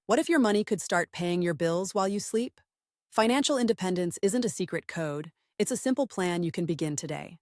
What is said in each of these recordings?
What if your money could start paying your bills while you sleep? Financial independence isn't a secret code, it's a simple plan you can begin today.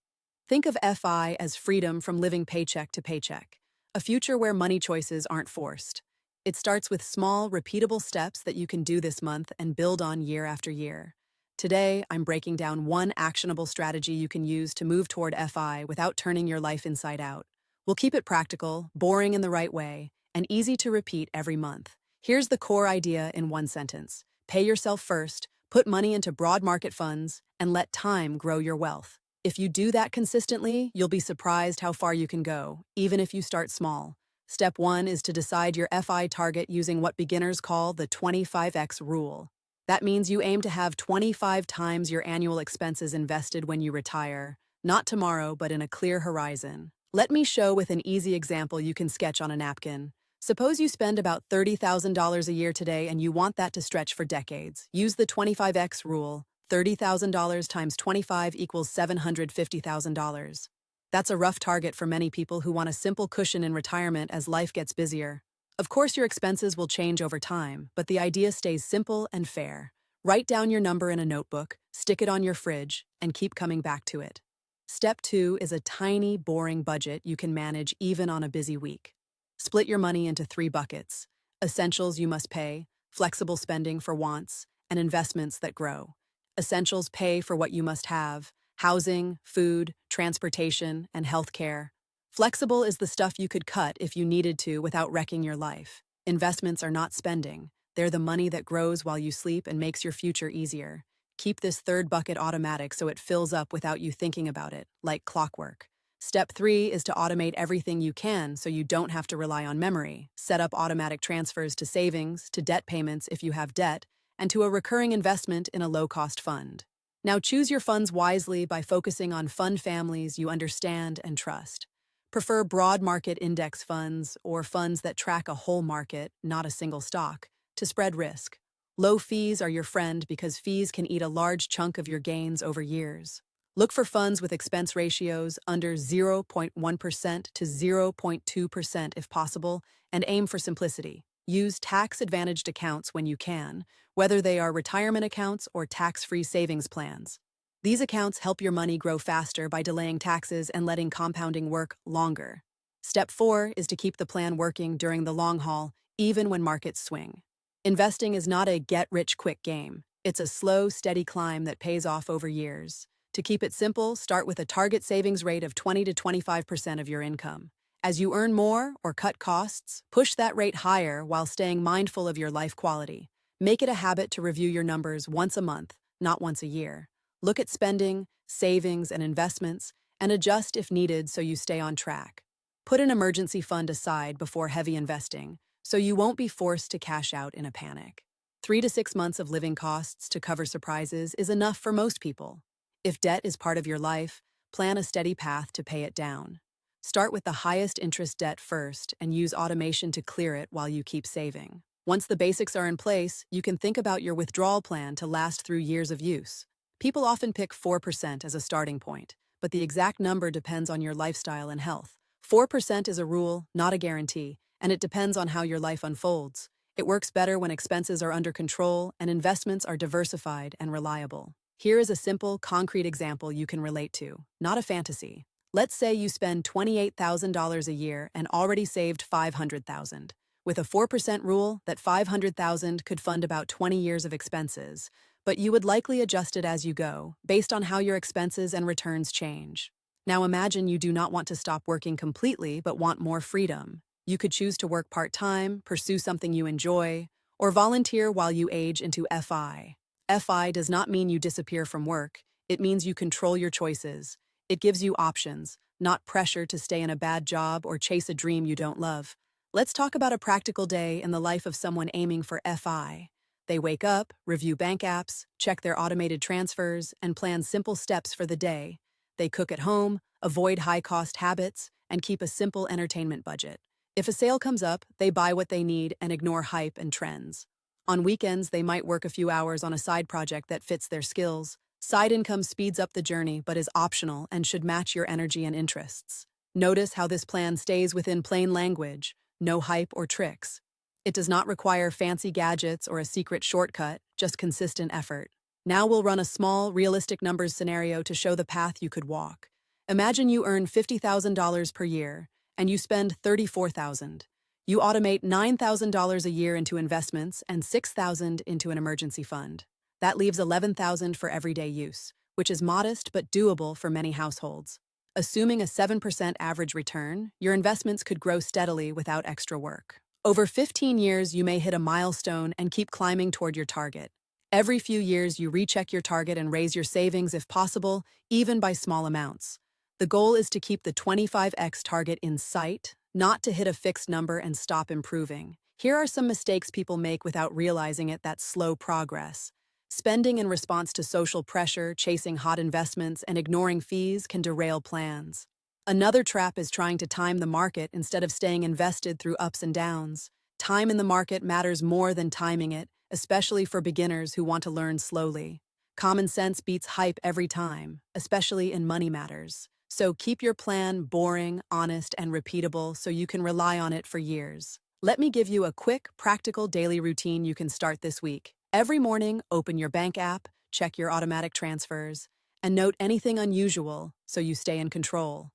Think of FI as freedom from living paycheck to paycheck, a future where money choices aren't forced. It starts with small, repeatable steps that you can do this month and build on year after year. Today, I'm breaking down one actionable strategy you can use to move toward FI without turning your life inside out. We'll keep it practical, boring in the right way, and easy to repeat every month. Here's the core idea in one sentence. Pay yourself first, put money into broad market funds, and let time grow your wealth. If you do that consistently, you'll be surprised how far you can go, even if you start small. Step 1 is to decide your FI target using what beginners call the 25x rule. That means you aim to have 25 times your annual expenses invested when you retire, not tomorrow, but in a clear horizon. Let me show with an easy example you can sketch on a napkin. Suppose you spend about $30,000 a year today and you want that to stretch for decades. Use the 25x rule. $30,000 times 25 equals $750,000. That's a rough target for many people who want a simple cushion in retirement as life gets busier. Of course, your expenses will change over time, but the idea stays simple and fair. Write down your number in a notebook, stick it on your fridge, and keep coming back to it. Step 2 is a tiny, boring budget you can manage even on a busy week. Split your money into 3 buckets: essentials you must pay, flexible spending for wants, and investments that grow. Essentials pay for what you must have: housing, food, transportation, and healthcare. Flexible is the stuff you could cut if you needed to without wrecking your life. Investments are not spending. They're the money that grows while you sleep and makes your future easier. Keep this third bucket automatic so it fills up without you thinking about it, like clockwork. Step 3 is to automate everything you can so you don't have to rely on memory. Set up automatic transfers to savings, to debt payments if you have debt, and to a recurring investment in a low-cost fund. Now choose your funds wisely by focusing on fund families you understand and trust. Prefer broad market index funds or funds that track a whole market, not a single stock, to spread risk. Low fees are your friend because fees can eat a large chunk of your gains over years. Look for funds with expense ratios under 0.1% to 0.2% if possible, and aim for simplicity. Use tax-advantaged accounts when you can, whether they are retirement accounts or tax-free savings plans. These accounts help your money grow faster by delaying taxes and letting compounding work longer. Step 4 is to keep the plan working during the long haul, even when markets swing. Investing is not a get-rich-quick game. It's a slow, steady climb that pays off over years. To keep it simple, start with a target savings rate of 20 to 25% of your income. As you earn more or cut costs, push that rate higher while staying mindful of your life quality. Make it a habit to review your numbers once a month, not once a year. Look at spending, savings, and investments, and adjust if needed so you stay on track. Put an emergency fund aside before heavy investing, so you won't be forced to cash out in a panic. 3 to 6 months of living costs to cover surprises is enough for most people. If debt is part of your life, plan a steady path to pay it down. Start with the highest interest debt first and use automation to clear it while you keep saving. Once the basics are in place, you can think about your withdrawal plan to last through years of use. People often pick 4% as a starting point, but the exact number depends on your lifestyle and health. 4% is a rule, not a guarantee, and it depends on how your life unfolds. It works better when expenses are under control and investments are diversified and reliable. Here is a simple, concrete example you can relate to, not a fantasy. Let's say you spend $28,000 a year and already saved $500,000. With a 4% rule, that $500,000 could fund about 20 years of expenses, but you would likely adjust it as you go, based on how your expenses and returns change. Now imagine you do not want to stop working completely but want more freedom. You could choose to work part-time, pursue something you enjoy, or volunteer while you age into FI. FI does not mean you disappear from work. It means you control your choices. It gives you options, not pressure to stay in a bad job or chase a dream you don't love. Let's talk about a practical day in the life of someone aiming for FI. They wake up, review bank apps, check their automated transfers, and plan simple steps for the day. They cook at home, avoid high-cost habits, and keep a simple entertainment budget. If a sale comes up, they buy what they need and ignore hype and trends. On weekends, they might work a few hours on a side project that fits their skills. Side income speeds up the journey but is optional and should match your energy and interests. Notice how this plan stays within plain language, no hype or tricks. It does not require fancy gadgets or a secret shortcut, just consistent effort. Now we'll run a small, realistic numbers scenario to show the path you could walk. Imagine you earn $50,000 per year, and you spend $34,000. You automate $9,000 a year into investments and $6,000 into an emergency fund. That leaves $11,000 for everyday use, which is modest but doable for many households. Assuming a 7% average return, your investments could grow steadily without extra work. Over 15 years, you may hit a milestone and keep climbing toward your target. Every few years, you recheck your target and raise your savings if possible, even by small amounts. The goal is to keep the 25x target in sight, not to hit a fixed number and stop improving. Here are some mistakes people make without realizing it that slow progress. Spending in response to social pressure, chasing hot investments, and ignoring fees can derail plans. Another trap is trying to time the market instead of staying invested through ups and downs. Time in the market matters more than timing it, especially for beginners who want to learn slowly. Common sense beats hype every time, especially in money matters. So keep your plan boring, honest, and repeatable so you can rely on it for years. Let me give you a quick, practical daily routine you can start this week. Every morning, open your bank app, check your automatic transfers, and note anything unusual so you stay in control.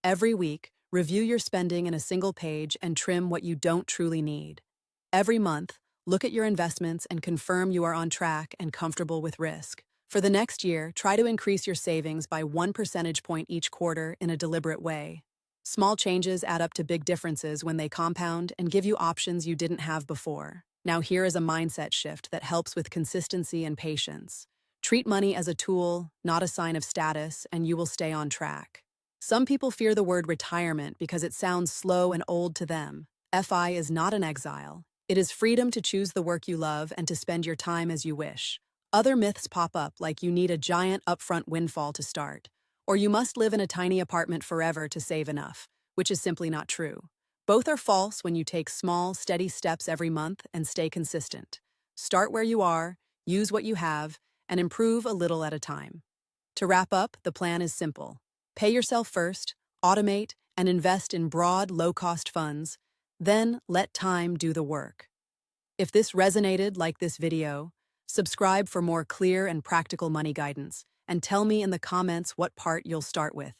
Every week, review your spending in a single page and trim what you don't truly need. Every month, look at your investments and confirm you are on track and comfortable with risk. For the next year, try to increase your savings by 1 percentage point each quarter in a deliberate way. Small changes add up to big differences when they compound and give you options you didn't have before. Now here is a mindset shift that helps with consistency and patience. Treat money as a tool, not a sign of status, and you will stay on track. Some people fear the word retirement because it sounds slow and old to them. FI is not an exile. It is freedom to choose the work you love and to spend your time as you wish. Other myths pop up like you need a giant upfront windfall to start, or you must live in a tiny apartment forever to save enough, which is simply not true. Both are false when you take small, steady steps every month and stay consistent. Start where you are, use what you have, and improve a little at a time. To wrap up, the plan is simple. Pay yourself first, automate, and invest in broad, low-cost funds, then let time do the work. If this resonated like this video, subscribe for more clear and practical money guidance, and tell me in the comments what part you'll start with.